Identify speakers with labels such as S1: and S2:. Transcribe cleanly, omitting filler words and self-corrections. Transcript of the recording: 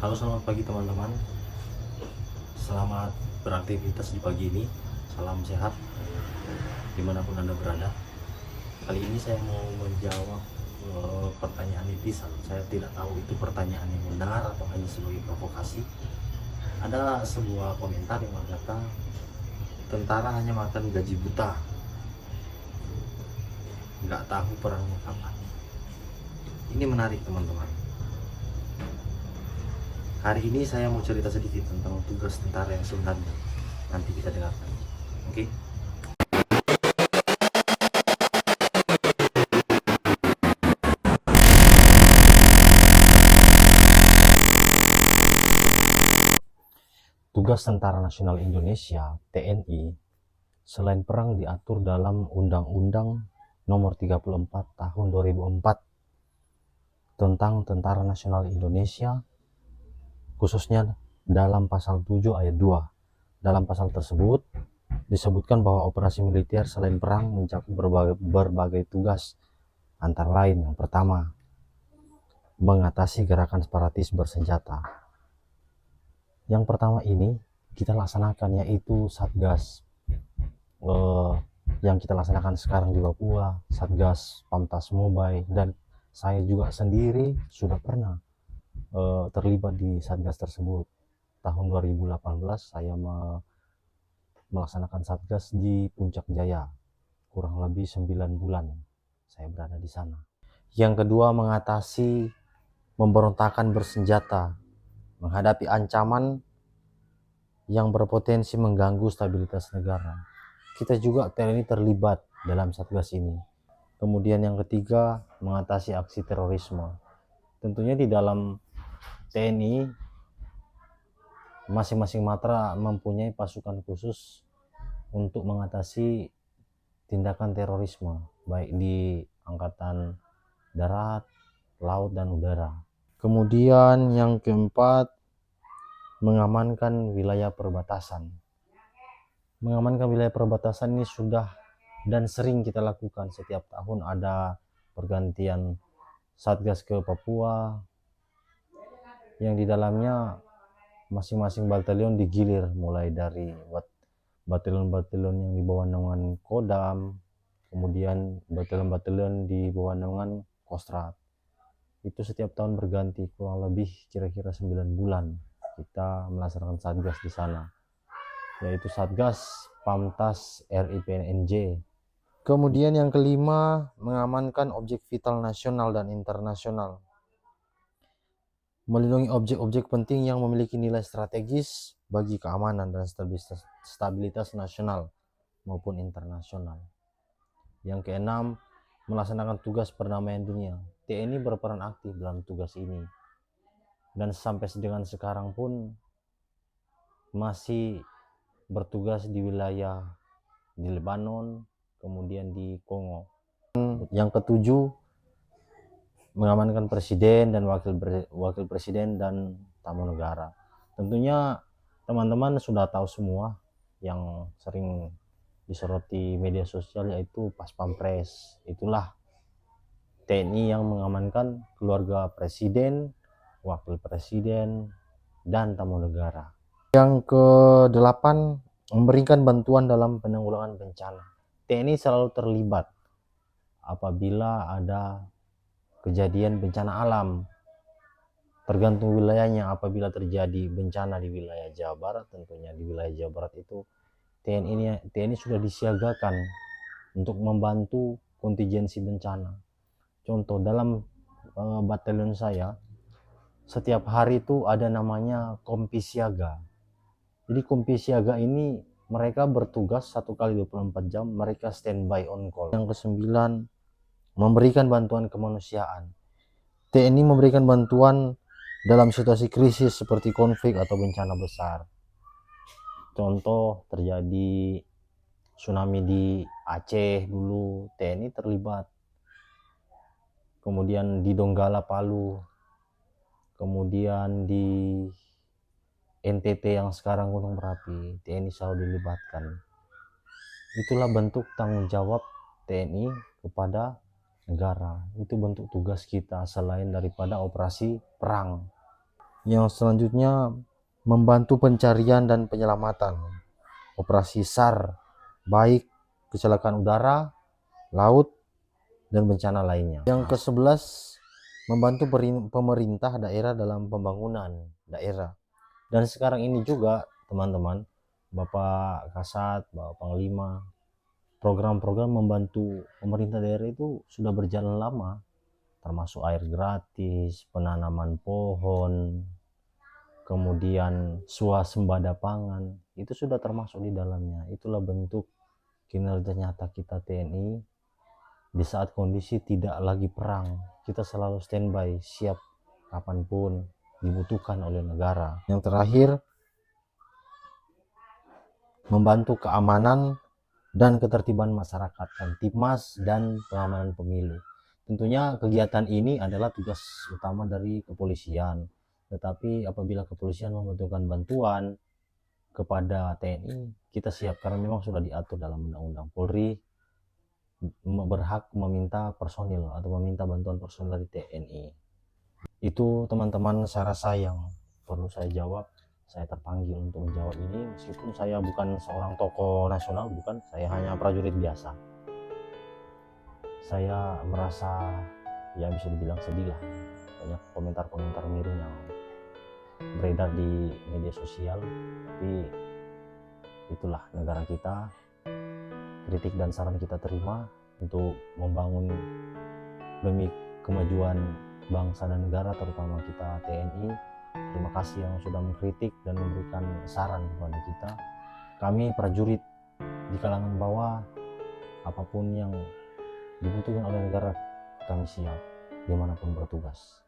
S1: Halo, selamat pagi teman-teman. Selamat beraktivitas di pagi ini. Salam sehat dimanapun Anda berada. Kali ini saya mau menjawab pertanyaan netizen. Saya tidak tahu itu pertanyaan yang benar atau hanya sebagai provokasi. Ada sebuah komentar yang mengatakan tentara hanya makan gaji buta, nggak tahu perangnya kapan. Ini menarik teman-teman. Hari ini saya mau cerita sedikit tentang tugas tentara yang sebenarnya. Nanti kita dengarkan. Oke? Tugas Tentara Nasional Indonesia (TNI) selain perang diatur dalam Undang-Undang Nomor 34 Tahun 2004 tentang Tentara Nasional Indonesia, khususnya dalam pasal 7 ayat 2. Dalam pasal tersebut disebutkan bahwa operasi militer selain perang mencakup berbagai tugas, antara lain yang pertama, mengatasi gerakan separatis bersenjata. Yang pertama ini kita laksanakan yaitu Satgas yang kita laksanakan sekarang di Papua, Satgas Pamtas Mobile, dan saya juga sendiri sudah pernah terlibat di Satgas tersebut. Tahun 2018 saya melaksanakan Satgas di Puncak Jaya, kurang lebih 9 bulan saya berada di sana. Yang kedua, mengatasi pemberontakan bersenjata, menghadapi ancaman yang berpotensi mengganggu stabilitas negara. Kita juga TNI terlibat dalam Satgas ini. Kemudian yang ketiga, mengatasi aksi terorisme. Tentunya di dalam TNI masing-masing matra mempunyai pasukan khusus untuk mengatasi tindakan terorisme, baik di angkatan darat, laut, dan udara. Kemudian yang keempat, mengamankan wilayah perbatasan. Mengamankan wilayah perbatasan ini sudah dan sering kita lakukan. Setiap tahun ada pergantian Satgas ke Papua, yang di dalamnya masing-masing batalion digilir, mulai dari batalion-batalion yang di bawah naungan Kodam, kemudian batalion-batalion di bawah naungan Kostrad. Itu setiap tahun berganti, kurang lebih kira-kira 9 bulan kita melaksanakan Satgas di sana, yaitu Satgas Pamtas RIPNJ. Kemudian yang kelima, mengamankan objek vital nasional dan internasional, melindungi objek-objek penting yang memiliki nilai strategis bagi keamanan dan stabilitas nasional maupun internasional. Yang keenam, melaksanakan tugas perdamaian dunia. TNI berperan aktif dalam tugas ini, dan sampai dengan sekarang pun masih bertugas di wilayah di Lebanon, kemudian di Kongo. Yang ketujuh, mengamankan presiden dan wakil presiden dan tamu negara. Tentunya teman-teman sudah tahu semua yang sering disoroti media sosial, yaitu Pas Pampres. Itulah TNI yang mengamankan keluarga presiden, wakil presiden, dan tamu negara. Yang kedelapan, memberikan bantuan dalam penanggulangan bencana. TNI selalu terlibat apabila ada kejadian bencana alam, tergantung wilayahnya. Apabila terjadi bencana di wilayah Jawa Barat, tentunya di wilayah Jawa Barat itu TNI sudah disiagakan untuk membantu kontingensi bencana. Contoh, dalam batalion saya setiap hari itu ada namanya kompi siaga. Jadi kompi siaga ini mereka bertugas 1 kali 24 jam, mereka standby on call. Yang kesembilan, memberikan bantuan kemanusiaan. TNI memberikan bantuan dalam situasi krisis seperti konflik atau bencana besar. Contoh, terjadi tsunami di Aceh dulu, TNI terlibat. Kemudian di Donggala, Palu. Kemudian di NTT yang sekarang Gunung Merapi, TNI selalu dilibatkan. Itulah bentuk tanggung jawab TNI kepada negara. Itu bentuk tugas kita selain daripada operasi perang. Yang selanjutnya, membantu pencarian dan penyelamatan, operasi SAR, baik kecelakaan udara, laut, dan bencana lainnya. Yang ke-11, membantu pemerintah daerah dalam pembangunan daerah. Dan sekarang ini juga teman-teman, Bapak Kasat, Bapak Panglima, program-program membantu pemerintah daerah itu sudah berjalan lama, termasuk air gratis, penanaman pohon, kemudian swasembada pangan, itu sudah termasuk di dalamnya. Itulah bentuk kinerja nyata kita TNI di saat kondisi tidak lagi perang. Kita selalu standby, siap kapanpun dibutuhkan oleh negara. Yang terakhir, membantu keamanan dan ketertiban masyarakat, Kamtibmas dan pengamanan pemilu. Tentunya kegiatan ini adalah tugas utama dari kepolisian, tetapi apabila kepolisian membutuhkan bantuan kepada TNI, kita siap, karena memang sudah diatur dalam undang-undang. Polri berhak meminta personil atau meminta bantuan personil dari TNI. Itu teman-teman saya rasa yang perlu saya jawab. Saya terpanggil untuk menjawab ini, meskipun saya bukan seorang tokoh nasional, bukan, saya hanya prajurit biasa. Saya merasa, ya bisa dibilang sedih lah, banyak komentar-komentar miring yang beredar di media sosial, tapi itulah negara kita. Kritik dan saran kita terima untuk membangun demi kemajuan bangsa dan negara, terutama kita TNI. Terima kasih yang sudah mengkritik dan memberikan saran kepada kita. Kami prajurit di kalangan bawah, apapun yang dibutuhkan oleh negara, kami siap dimanapun bertugas.